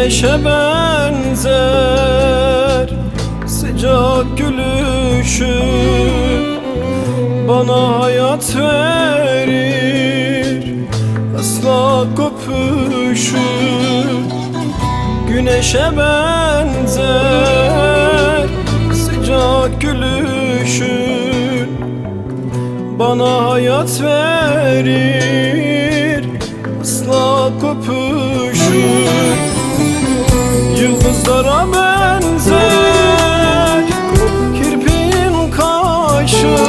Güneşe benzer sıcak gülüşü, bana hayat verir ıslak öpüşü. Güneşe benzer sıcak gülüşü, bana hayat verir ıslak öpüşü. Yıldızlara benzer kirpiğin kaşın,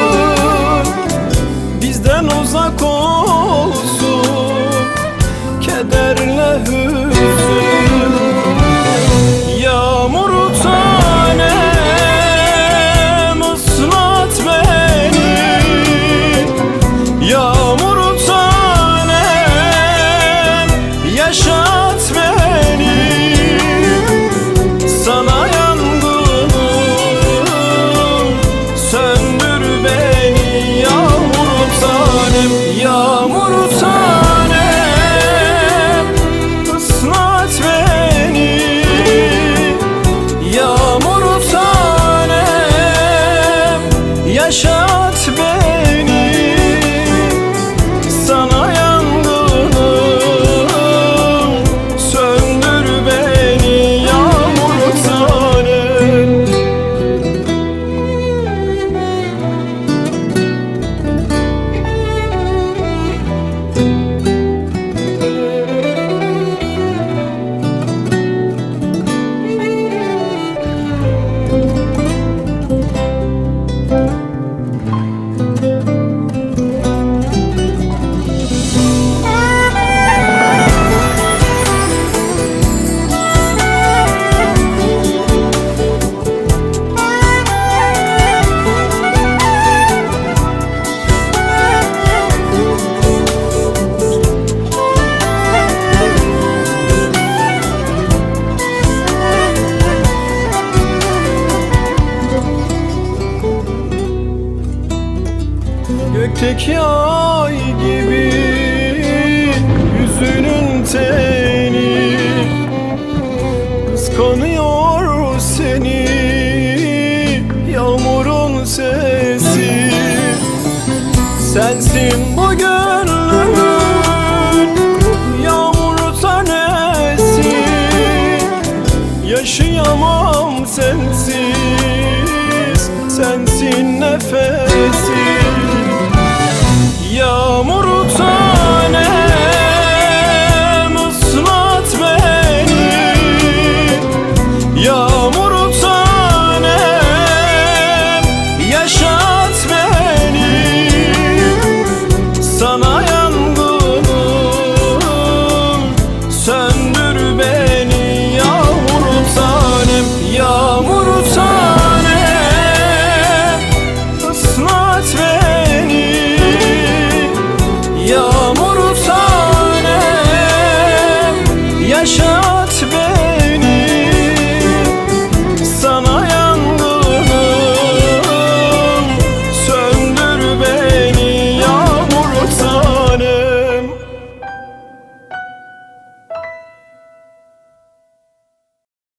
bizden uzak olsun kederle hüzün. Yağmur tanem ıslat beni, yağmur tanem yaşat beni. Sana yangınım söndür beni, yağmur tanem, yağmur tanem ıslat beni, yağmur tanem yaşat beni. Sana yangınım söndür beni, yağmur tanem. Gökteki ay gibi yüzünün teni, kıskanıyor seni yağmurun sesi. Sensin bu gönlümün yağmur tanesi, yaşayamam sensiz, sensin nefesim. Yağmur